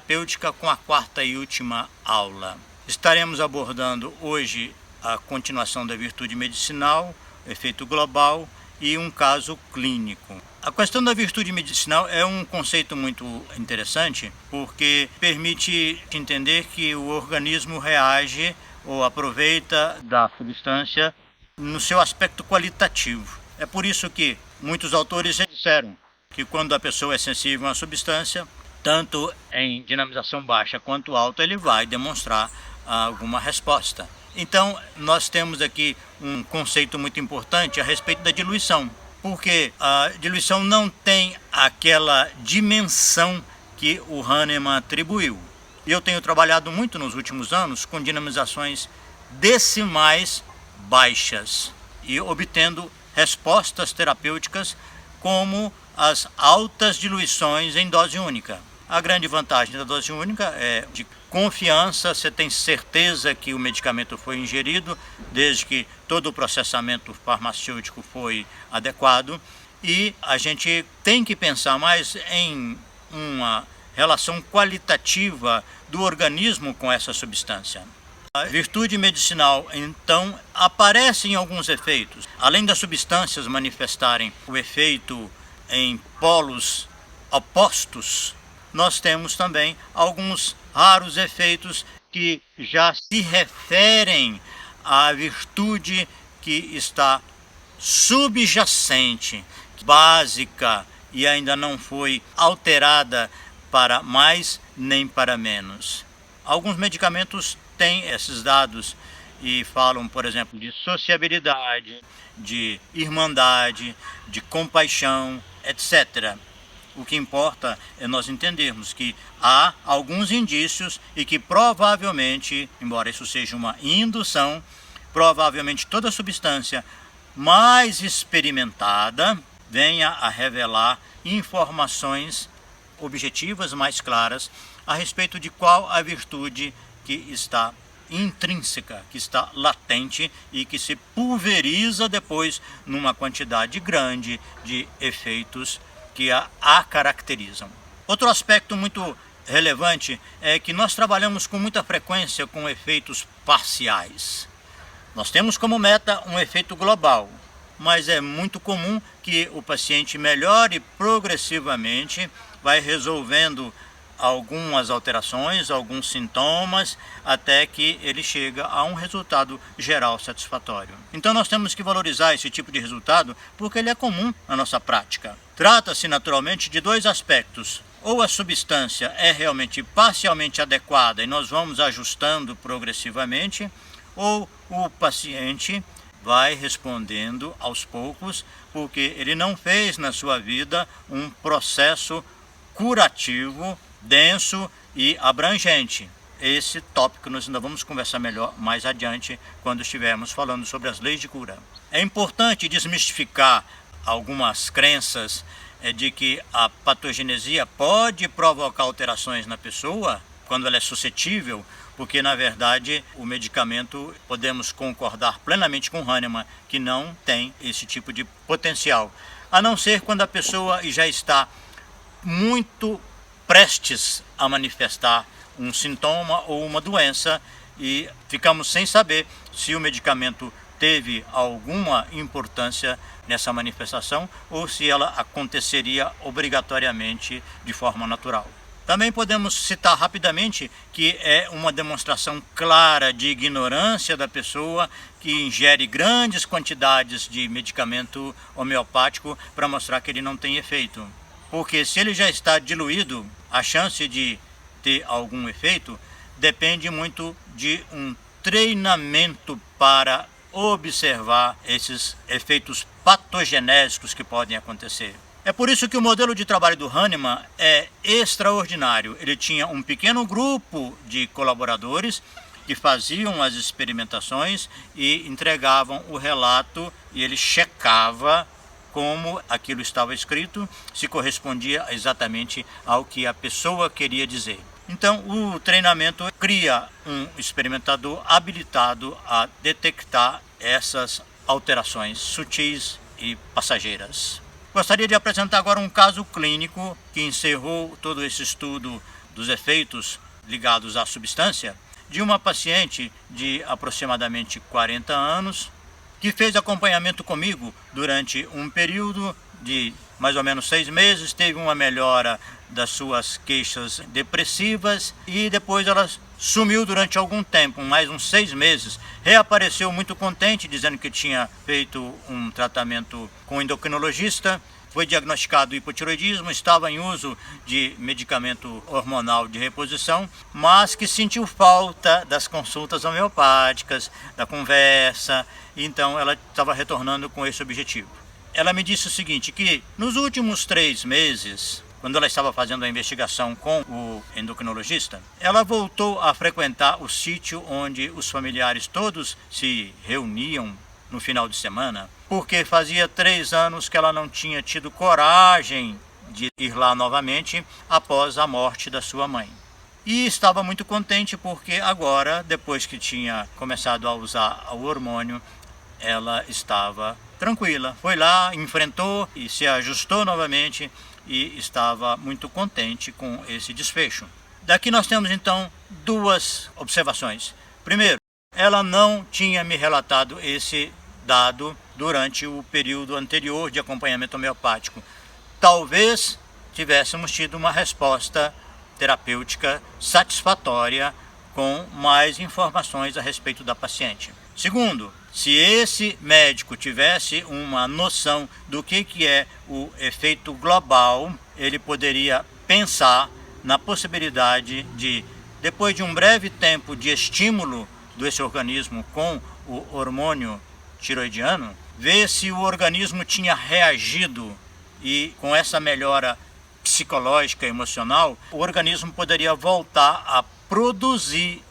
terapêutica com a quarta e última aula. Estaremos abordando hoje a continuação da virtude medicinal, efeito global e um caso clínico. A questão da virtude medicinal é um conceito muito interessante porque permite entender que o organismo reage ou aproveita da substância no seu aspecto qualitativo. É por isso que muitos autores disseram que quando a pessoa é sensível a uma substância, tanto em dinamização baixa quanto alta, ele vai demonstrar alguma resposta. Então, nós temos aqui um conceito muito importante a respeito da diluição, porque a diluição não tem aquela dimensão que o Hahnemann atribuiu. Eu tenho trabalhado muito nos últimos anos com dinamizações decimais baixas e obtendo respostas terapêuticas como as altas diluições em dose única. A grande vantagem da dose única é de confiança, você tem certeza que o medicamento foi ingerido, desde que todo o processamento farmacêutico foi adequado, e a gente tem que pensar mais em uma relação qualitativa do organismo com essa substância. A virtude medicinal, então, aparece em alguns efeitos. Além das substâncias manifestarem o efeito em polos opostos, nós temos também alguns raros efeitos que já se referem à virtude que está subjacente, básica e ainda não foi alterada para mais nem para menos. Alguns medicamentos têm esses dados e falam, por exemplo, de sociabilidade, de irmandade, de compaixão, etc. O que importa é nós entendermos que há alguns indícios e que provavelmente, embora isso seja uma indução, provavelmente toda substância mais experimentada venha a revelar informações objetivas mais claras a respeito de qual a virtude que está intrínseca, que está latente e que se pulveriza depois numa quantidade grande de efeitos que a caracterizam. Outro aspecto muito relevante é que nós trabalhamos com muita frequência com efeitos parciais. Nós temos como meta um efeito global, mas é muito comum que o paciente melhore progressivamente, vai resolvendo algumas alterações, alguns sintomas, até que ele chega a um resultado geral satisfatório. Então nós temos que valorizar esse tipo de resultado porque ele é comum na nossa prática. Trata-se naturalmente de dois aspectos. Ou a substância é realmente parcialmente adequada e nós vamos ajustando progressivamente, ou o paciente vai respondendo aos poucos, porque ele não fez na sua vida um processo curativo, denso e abrangente. Esse tópico nós ainda vamos conversar melhor mais adiante, quando estivermos falando sobre as leis de cura. É importante desmistificar algumas crenças de que a patogenesia pode provocar alterações na pessoa, quando ela é suscetível, porque na verdade o medicamento, podemos concordar plenamente com Hahnemann, que não tem esse tipo de potencial, a não ser quando a pessoa já está muito prestes a manifestar um sintoma ou uma doença e ficamos sem saber se o medicamento teve alguma importância nessa manifestação ou se ela aconteceria obrigatoriamente de forma natural. Também podemos citar rapidamente que é uma demonstração clara de ignorância da pessoa que ingere grandes quantidades de medicamento homeopático para mostrar que ele não tem efeito. Porque se ele já está diluído, a chance de ter algum efeito depende muito de um treinamento para observar esses efeitos patogenésicos que podem acontecer. É por isso que o modelo de trabalho do Hahnemann é extraordinário. Ele tinha um pequeno grupo de colaboradores que faziam as experimentações e entregavam o relato e ele checava como aquilo estava escrito, se correspondia exatamente ao que a pessoa queria dizer. Então, o treinamento cria um experimentador habilitado a detectar essas alterações sutis e passageiras. Gostaria de apresentar agora um caso clínico que encerrou todo esse estudo dos efeitos ligados à substância de uma paciente de aproximadamente 40 anos que fez acompanhamento comigo durante um período de mais ou menos 6 meses, teve uma melhora das suas queixas depressivas e depois ela sumiu durante algum tempo, mais uns 6 meses. Reapareceu muito contente, dizendo que tinha feito um tratamento com o endocrinologista, foi diagnosticado hipotireoidismo, estava em uso de medicamento hormonal de reposição, mas que sentiu falta das consultas homeopáticas, da conversa, então ela estava retornando com esse objetivo. Ela me disse o seguinte, que nos últimos 3 meses, quando ela estava fazendo a investigação com o endocrinologista, ela voltou a frequentar o sítio onde os familiares todos se reuniam no final de semana, porque fazia 3 anos que ela não tinha tido coragem de ir lá novamente após a morte da sua mãe. E estava muito contente porque agora, depois que tinha começado a usar o hormônio, ela estava tranquila. Foi lá, enfrentou e se ajustou novamente e estava muito contente com esse desfecho. Daqui nós temos então 2 observações. Primeiro, ela não tinha me relatado esse dado durante o período anterior de acompanhamento homeopático. Talvez tivéssemos tido uma resposta terapêutica satisfatória com mais informações a respeito da paciente. Segundo, se esse médico tivesse uma noção do que é o efeito global, ele poderia pensar na possibilidade de, depois de um breve tempo de estímulo desse organismo com o hormônio tiroidiano, ver se o organismo tinha reagido e com essa melhora psicológica e emocional, o organismo poderia voltar a produzir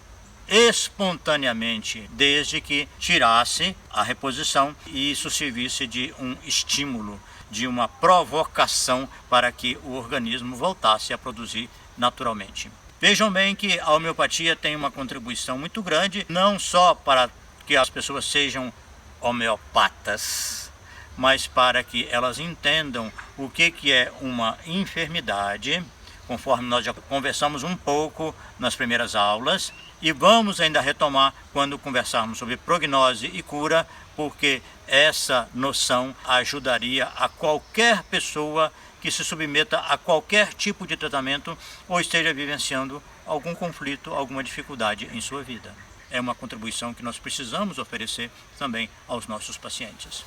espontaneamente, desde que tirasse a reposição e isso servisse de um estímulo, de uma provocação para que o organismo voltasse a produzir naturalmente. Vejam bem que a homeopatia tem uma contribuição muito grande, não só para que as pessoas sejam homeopatas, mas para que elas entendam o que é uma enfermidade, conforme nós já conversamos um pouco nas primeiras aulas, e vamos ainda retomar quando conversarmos sobre prognose e cura, porque essa noção ajudaria a qualquer pessoa que se submeta a qualquer tipo de tratamento ou esteja vivenciando algum conflito, alguma dificuldade em sua vida. É uma contribuição que nós precisamos oferecer também aos nossos pacientes.